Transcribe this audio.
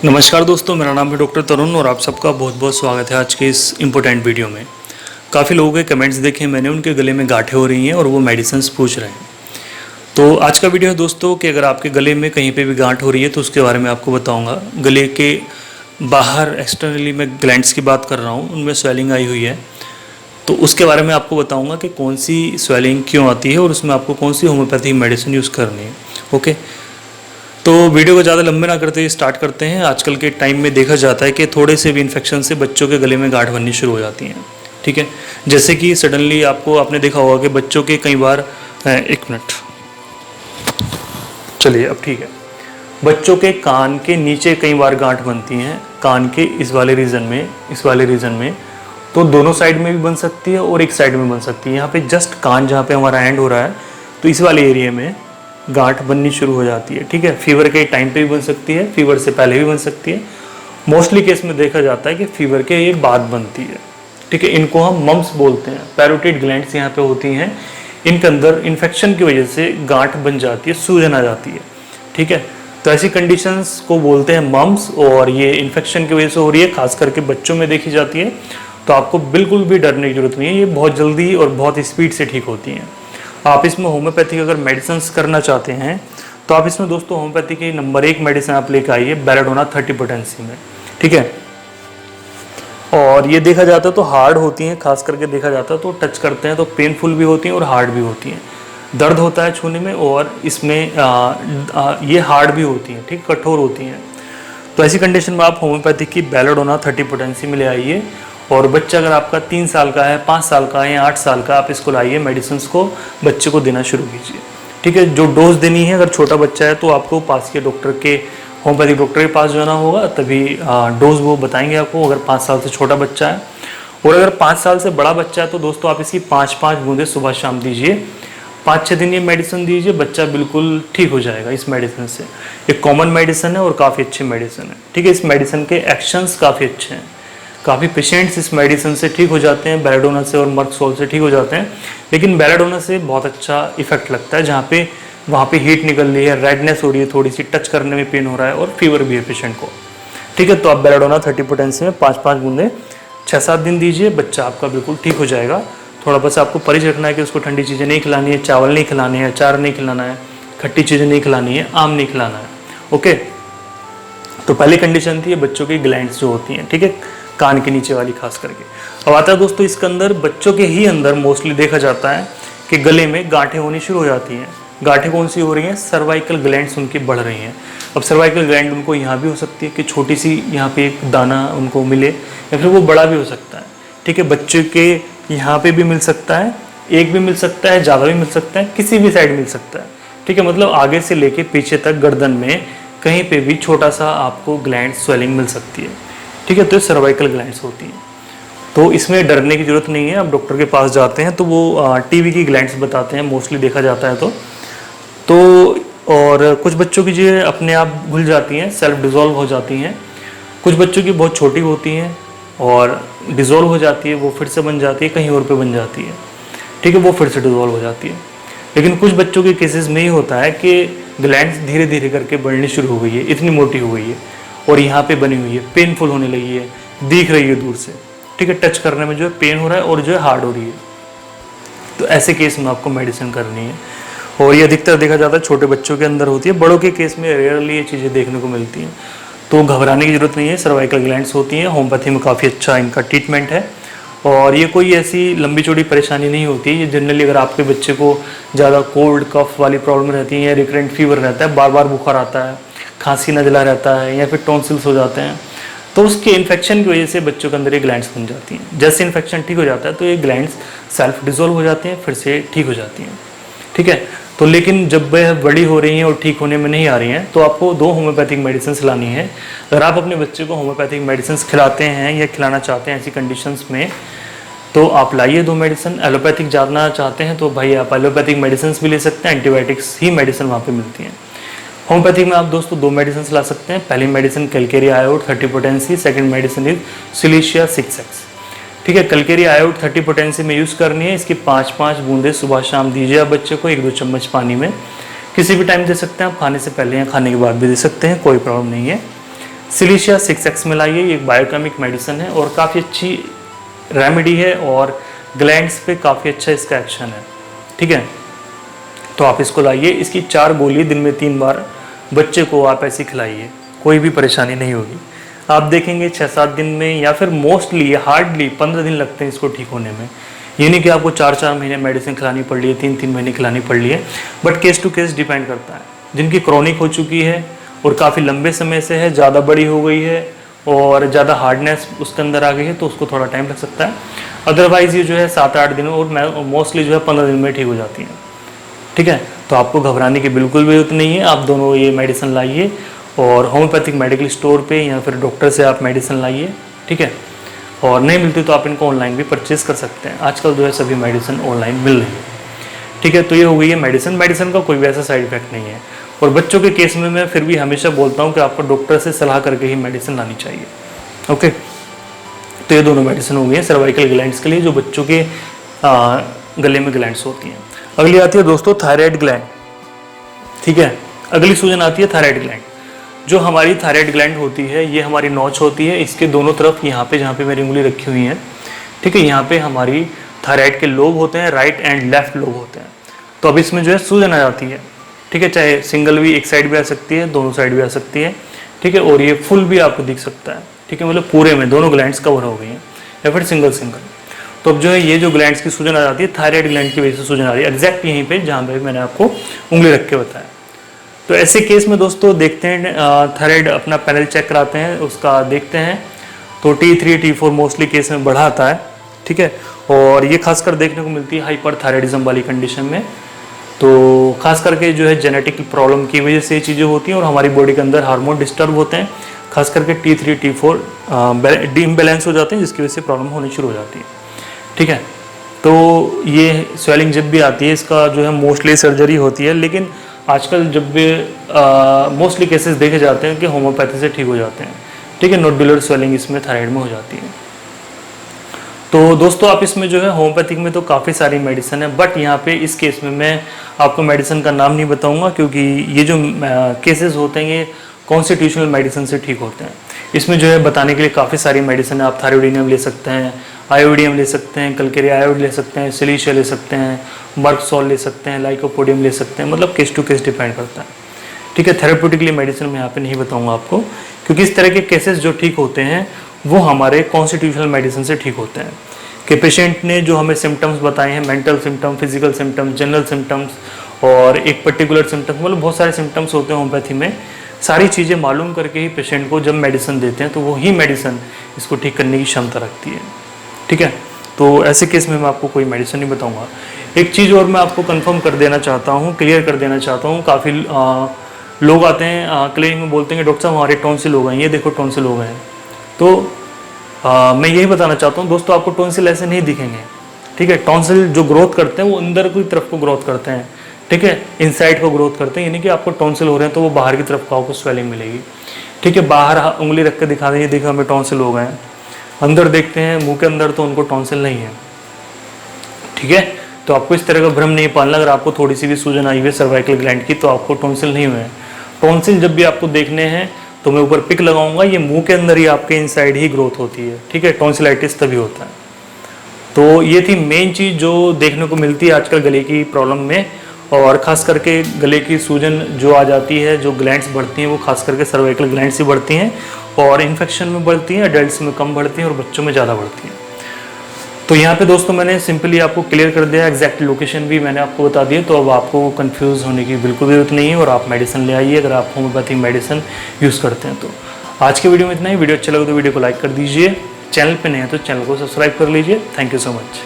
नमस्कार दोस्तों, मेरा नाम है डॉक्टर तरुण और आप सबका बहुत बहुत स्वागत है आज के इस इम्पोर्टेंट वीडियो में। काफ़ी लोगों के कमेंट्स देखे मैंने, उनके गले में गांठें हो रही हैं और वो मेडिसिन पूछ रहे हैं। तो आज का वीडियो है दोस्तों कि अगर आपके गले में कहीं पे भी गांठ हो रही है तो उसके बारे में आपको बताऊंगा। गले के बाहर एक्सटर्नली मैं ग्लैंड्स की बात कर रहा हूँ, उनमें स्वेलिंग आई हुई है तो उसके बारे में आपको बताऊँगा कि कौन सी स्वेलिंग क्यों आती है और उसमें आपको कौन सी होम्योपैथिक मेडिसिन यूज़ करनी है। ओके, तो वीडियो को ज़्यादा लंबे ना करते हुए स्टार्ट करते हैं। आजकल के टाइम में देखा जाता है कि थोड़े से भी इन्फेक्शन से बच्चों के गले में गांठ बननी शुरू हो जाती हैं। ठीक है, जैसे कि सडनली आपने देखा होगा कि बच्चों के कई बार एक मिनट, चलिए अब ठीक है, बच्चों के कान के नीचे कई बार गांठ बनती हैं, कान के इस वाले रीजन में तो दोनों साइड में भी बन सकती है और एक साइड में बन सकती है। यहाँ पे जस्ट कान जहाँ पे हमारा एंड हो रहा है तो इस वाले एरिया में गांठ बननी शुरू हो जाती है। ठीक है, फीवर के टाइम पे भी बन सकती है, फीवर से पहले भी बन सकती है। मोस्टली केस में देखा जाता है कि फीवर के ये बाद बनती है। ठीक है, इनको हम मम्स बोलते हैं। पैरोटिड ग्लैंड्स यहाँ पे होती हैं, इनके अंदर इन्फेक्शन की वजह से गांठ बन जाती है, सूजन आ जाती है। ठीक है, तो ऐसी कंडीशंस को बोलते हैं मम्स और ये इन्फेक्शन की वजह से हो रही है, खास करके बच्चों में देखी जाती है। तो आपको बिल्कुल भी डरने की जरूरत नहीं है, ये बहुत जल्दी और बहुत स्पीड से ठीक होती हैं। आप इसमें होम्योपैथिक अगर मेडिसिन करना चाहते हैं तो आप इसमें दोस्तों होम्योपैथी की नंबर 1 मेडिसिन आप लेकर आइए, बेलाडोना 30 पोटेंसी में। ठीक है, और ये देखा जाता है तो हार्ड होती हैं, खास करके देखा जाता है तो टच करते हैं तो पेनफुल भी होती हैं और हार्ड भी होती हैं। दर्द होता है छूने में और इसमें ये हार्ड भी होती हैं, ठीक, कठोर होती हैं। तो ऐसी कंडीशन में आप होम्योपैथिक की बेलाडोना 30 पोटेंसी में ले आइए और बच्चा अगर आपका 3 साल का है, 5 साल का है या 8 साल का, आप इसको लाइए, मेडिसिन को बच्चे को देना शुरू कीजिए। ठीक है, जो डोज देनी है, अगर छोटा बच्चा है तो आपको पास के डॉक्टर के, होम्योपैथिक डॉक्टर के पास जाना होगा, तभी डोज वो बताएंगे आपको, अगर 5 साल से छोटा बच्चा है। और अगर 5 साल से बड़ा बच्चा है तो दोस्तों आप इसकी 5-5 बूंदें सुबह शाम दीजिए, 5-6 दिन ये मेडिसिन दीजिए, बच्चा बिल्कुल ठीक हो जाएगा इस मेडिसिन से। एक कॉमन मेडिसिन है और काफ़ी अच्छी मेडिसिन है। ठीक है, इस मेडिसिन के एक्शंस काफ़ी अच्छे हैं, काफ़ी पेशेंट्स इस मेडिसिन से ठीक हो जाते हैं, बेलाडोना से और मर्कसोल से ठीक हो जाते हैं। लेकिन बेलाडोना से बहुत अच्छा इफेक्ट लगता है, जहाँ पे वहाँ पे हीट निकल रही है, रेडनेस हो रही है, थोड़ी सी टच करने में पेन हो रहा है और फीवर भी है पेशेंट को। ठीक है, तो आप बेलाडोना 30 पोटेंसी में 5-5 बूंदें 6-7 दिन दीजिए, बच्चा आपका बिल्कुल ठीक हो जाएगा। थोड़ा बस आपको परहेज रखना है कि उसको ठंडी चीज़ें नहीं खिलानी है, चावल नहीं खिलाने हैं, अचार नहीं खिलाना है, खट्टी चीज़ें नहीं खिलानी है, आम नहीं खिलाना है। ओके, तो पहली कंडीशन थी बच्चों की ग्लैंड्स जो होती हैं, ठीक है, कान के नीचे वाली खास करके। अब आता है दोस्तों इसके अंदर, बच्चों के ही अंदर मोस्टली देखा जाता है कि गले में गांठें होनी शुरू हो जाती हैं। गांठें कौन सी हो रही हैं? सर्वाइकल ग्लैंड्स उनकी बढ़ रही हैं। अब सर्वाइकल ग्लैंड उनको यहाँ भी हो सकती है कि छोटी सी यहाँ पे एक दाना उनको मिले, या फिर वो बड़ा भी हो सकता है। ठीक है, बच्चे के यहाँ पे भी मिल सकता है, एक भी मिल सकता है, ज़्यादा भी मिल सकता है, किसी भी साइड मिल सकता है। ठीक है, मतलब आगे से लेके पीछे तक गर्दन में कहीं पे भी छोटा सा आपको ग्लैंड स्वेलिंग मिल सकती है। ठीक है, तो ये सर्वाइकल ग्लैंड्स होती हैं, तो इसमें डरने की जरूरत नहीं है। आप डॉक्टर के पास जाते हैं तो वो टीबी की ग्लैंड्स बताते हैं, मोस्टली देखा जाता है तो और कुछ बच्चों की जो अपने आप घुल जाती हैं, सेल्फ डिज़ोल्व हो जाती हैं। कुछ बच्चों की बहुत छोटी होती हैं और डिज़ोल्व हो जाती है, वो फिर से बन जाती है, कहीं और पे बन जाती है। ठीक है, वो फिर से डिज़ोल्व हो जाती है। लेकिन कुछ बच्चों के केसेस में ही होता है कि ग्लैंड्स धीरे धीरे करके बढ़नी शुरू हो गई है, इतनी मोटी हो गई है और यहाँ पे बनी हुई है, पेनफुल होने लगी है, दिख रही है दूर से। ठीक है, टच करने में जो है पेन हो रहा है और जो है हार्ड हो रही है। तो ऐसे केस में आपको मेडिसिन करनी है और ये अधिकतर देखा जाता है छोटे बच्चों के अंदर होती है, बड़ों के केस में रेयरली ये चीज़ें देखने को मिलती हैं। तो घबराने की जरूरत नहीं है, सर्वाइकल ग्लैंड्स होती हैं, होम्योपैथी में काफ़ी अच्छा इनका ट्रीटमेंट है और ये कोई ऐसी लंबी चौड़ी परेशानी नहीं होती है। ये जनरली अगर आपके बच्चे को ज़्यादा कोल्ड कफ वाली प्रॉब्लम रहती है या रिकरेंट फीवर रहता है, बार बार बुखार आता है, खांसी नज़ला रहता है या फिर टॉन्सिल्स हो जाते हैं, तो उसके इन्फेक्शन की वजह से बच्चों के अंदर ये ग्लैंड्स बन जाती हैं। जैसे इन्फेक्शन ठीक हो जाता है तो ये ग्लैंड्स सेल्फ डिसॉल्व हो जाती हैं, फिर से ठीक हो जाती हैं। ठीक है, तो लेकिन जब वह बड़ी हो रही हैं और ठीक होने में नहीं आ रही हैं तो आपको 2 होम्योपैथिक मेडिसिन लानी है। अगर आप अपने बच्चे को होम्योपैथिक मेडिसिन खिलाते हैं या खिलाना चाहते हैं ऐसी कंडीशंस में, तो आप लाइए 2 मेडिसिन। एलोपैथिक जानना चाहते हैं तो भाई आप एलोपैथिक मेडिसिन भी ले सकते हैं, एंटीबायोटिक्स ही मेडिसिन वहाँ पे मिलती हैं। होम्योपैथिक में आप दोस्तों 2 मेडिसिन ला सकते हैं। पहली medicine calcarea iod 30 potency, second medicine is silicea 6x। ठीक है, कैलकेरिया आयोड 30 पोटेंसी में यूज़ करनी है। इसकी 5-5 बूंदें सुबह शाम दीजिए आप बच्चे को, 1-2 चम्मच पानी में। किसी भी टाइम दे सकते हैं आप, खाने से पहले या खाने के बाद भी दे सकते हैं, कोई प्रॉब्लम नहीं है। सिलिशिया 6X में लाइए, ये एक बायोकेमिक मेडिसिन है और काफ़ी अच्छी रेमेडी है और ग्लैंड्स पे काफ़ी अच्छा इसका एक्शन है, ठीक है। तो आप इसको लाइए, इसकी 4 गोली दिन में 3 बार बच्चे को आप ऐसे खिलाइए, कोई भी परेशानी नहीं होगी। आप देखेंगे 6-7 दिन में या फिर मोस्टली हार्डली 15 दिन लगते हैं इसको ठीक होने में। ये नहीं कि आपको 4-4 महीने मेडिसिन खिलानी पड़ रही है, 3-3 महीने खिलानी पड़ रही है, but case to case depend करता है। जिनकी क्रॉनिक हो चुकी है और काफ़ी लंबे समय से है, ज़्यादा बड़ी हो गई है और ज़्यादा हार्डनेस उसके अंदर आ गई है, तो उसको थोड़ा टाइम लग सकता है। अदरवाइज़ ये जो है 7-8 दिन और मोस्टली जो है 15 दिन में ठीक हो जाती है, ठीक है। तो आपको घबराने की बिल्कुल भी जरूरत नहीं है। आप दोनों ये मेडिसिन लाइए और होम्योपैथिक मेडिकल स्टोर पे या फिर डॉक्टर से आप मेडिसिन लाइए, ठीक है। और नहीं मिलती तो आप इनको ऑनलाइन भी परचेज़ कर सकते हैं। आजकल जो है सभी मेडिसिन ऑनलाइन मिल रही है, ठीक है। तो ये हो गई है मेडिसिन। मेडिसिन का कोई वैसा साइड इफेक्ट नहीं है। और बच्चों के केस में मैं फिर भी हमेशा बोलता हूँ कि आपको डॉक्टर से सलाह करके ही मेडिसिन लानी चाहिए, ओके। तो ये दोनों मेडिसिन हो गई हैं सर्वाइकल ग्लैंड्स के लिए, जो बच्चों के गले में ग्लैंड्स होती हैं। अगली आती है दोस्तों थायराइड ग्लैंड, ठीक है। अगली सूजन आती है थायराइड ग्लैंड। जो हमारी थायराइड ग्लैंड होती है, ये हमारी नोच होती है, इसके दोनों तरफ यहाँ पे जहाँ पे मेरी उंगली रखी हुई है, ठीक है, यहाँ पे हमारी थायराइड के लोब होते हैं, राइट एंड लेफ्ट लोब होते हैं। तो अब इसमें जो है सूजन आ जाती है, ठीक है। चाहे सिंगल भी एक साइड भी आ सकती है, दोनों साइड भी आ सकती है, ठीक है। और ये फुल भी आपको दिख सकता है, ठीक है, मतलब पूरे में दोनों ग्लैंड्स कवर हो गई हैं, या फिर सिंगल। तो अब जो है ये जो ग्लैंड्स की सूजन आ जाती है, थायराइड ग्लैंड की वजह से सूजन आ रही है, एग्जैक्ट यहीं पे जहाँ पे मैंने आपको उंगली रख के बताया। तो ऐसे केस में दोस्तों देखते हैं, थायराइड अपना पैनल चेक कराते हैं, उसका देखते हैं। तो T3 T4 मोस्टली केस में बढ़ा आता है, ठीक है। और ये खासकर देखने को मिलती है हाइपर थायराइडिज्म वाली कंडीशन में। तो खास करके जो है जेनेटिक प्रॉब्लम की वजह से ये चीज़ें होती हैं और हमारी बॉडी के अंदर हार्मोन डिस्टर्ब होते हैं, खास करके T3 T4 इम्बैलेंस हो जाते हैं, जिसकी वजह से प्रॉब्लम होनी शुरू हो जाती है, ठीक है। तो ये स्वेलिंग जब भी आती है, इसका जो है मोस्टली सर्जरी होती है, लेकिन आजकल जब भी मोस्टली केसेस देखे जाते हैं कि होम्योपैथी से ठीक हो जाते हैं, ठीक है। नोडुलर स्वेलिंग इसमें थायराइड में हो जाती है। तो दोस्तों आप इसमें जो है होम्योपैथिक में तो काफ़ी सारी मेडिसिन है, बट यहाँ पे इस केस में मैं आपको मेडिसिन का नाम नहीं बताऊंगा, क्योंकि ये जो केसेस होते हैं ये कॉन्स्टिट्यूशनल मेडिसिन से ठीक होते हैं। इसमें जो है बताने के लिए काफ़ी सारी मेडिसिन है। आप थायरोइडिनियम ले सकते हैं, आयोडियम ले सकते हैं, कलकेरिया आयोड ले सकते हैं, सिलिशिया ले सकते हैं, मर्कसोल ले सकते हैं, लाइकोपोडियम ले सकते हैं, मतलब केस टू केस डिपेंड करता है, ठीक है। थेरेप्यूटिकली मेडिसिन मैं यहाँ पे नहीं बताऊंगा आपको, क्योंकि इस तरह के केसेस जो ठीक होते हैं वो हमारे कॉन्स्टिट्यूशनल मेडिसिन से ठीक होते हैं। कि पेशेंट ने जो हमें सिम्टम्स बताए हैं, mental symptom, physical symptoms, general symptoms और एक पर्टिकुलर सिम्टम्स, मतलब बहुत सारे सिम्टम्स होते हैं होम्योपैथी में। सारी चीज़ें मालूम करके ही पेशेंट को जब मेडिसिन देते हैं तो वो ही मेडिसिन इसको ठीक करने की क्षमता रखती है, ठीक है। तो ऐसे केस में मैं आपको कोई मेडिसिन नहीं बताऊंगा। एक चीज़ और मैं आपको कंफर्म कर देना चाहता हूँ, क्लियर कर देना चाहता हूँ। काफ़ी लोग आते हैं क्लिनिक में, बोलते हैं कि डॉक्टर साहब हमारे टॉन्सिल हो गए हैं, ये देखो टॉन्सिल हो गए हैं। तो मैं यही बताना चाहता हूँ दोस्तों, आपको टॉन्सिल ऐसे नहीं दिखेंगे, ठीक है। टॉन्सिल जो ग्रोथ करते हैं वो अंदर की तरफ को ग्रोथ करते हैं, ठीक है, इनसाइड को ग्रोथ करते हैं। यानी कि आपको टॉन्सिल हो रहे हैं तो वो बाहर की तरफ को आपको स्वेलिंग मिलेगी, ठीक है। बाहर उंगली रख के दिखा देंगे, देखो हमें टॉन्सिल हो गए हैं। अंदर देखते हैं मुंह के अंदर तो उनको टॉन्सिल नहीं है, ठीक है। तो आपको इस तरह का भ्रम नहीं पालना। अगर आपको थोड़ी सी भी सूजन आई हुई है सर्वाइकल ग्लैंड की तो आपको टॉन्सिल नहीं हुए हैं। टॉन्सिल जब भी आपको देखने हैं तो मैं ऊपर पिक लगाऊंगा, ये मुंह के अंदर ही आपके इनसाइड ही ग्रोथ होती है, ठीक है। टॉन्सिलाइटिस तभी होता है। तो ये थी मेन चीज़ जो देखने को मिलती है आजकल गले की प्रॉब्लम में, और ख़ास करके गले की सूजन जो आ जाती है, जो ग्लैंड्स बढ़ती हैं वो खास करके सर्वाइकल ग्लैंड्स ही बढ़ती हैं और इन्फेक्शन में बढ़ती हैं, एडल्ट्स में कम बढ़ती हैं और बच्चों में ज़्यादा बढ़ती हैं। तो यहाँ पे दोस्तों मैंने सिंपली आपको क्लियर कर दिया, एग्जैक्ट लोकेशन भी मैंने आपको बता दिया, तो अब आपको कंफ्यूज होने की बिल्कुल जरूरत नहीं है और आप मेडिसिन ले आइए अगर आप होम्योपैथिक मेडिसिन यूज़ करते हैं। तो आज के वीडियो में इतना ही। वीडियो अच्छा लगे तो वीडियो को लाइक कर दीजिए, चैनल पे नहीं है तो चैनल को सब्सक्राइब कर लीजिए। Thank you so much.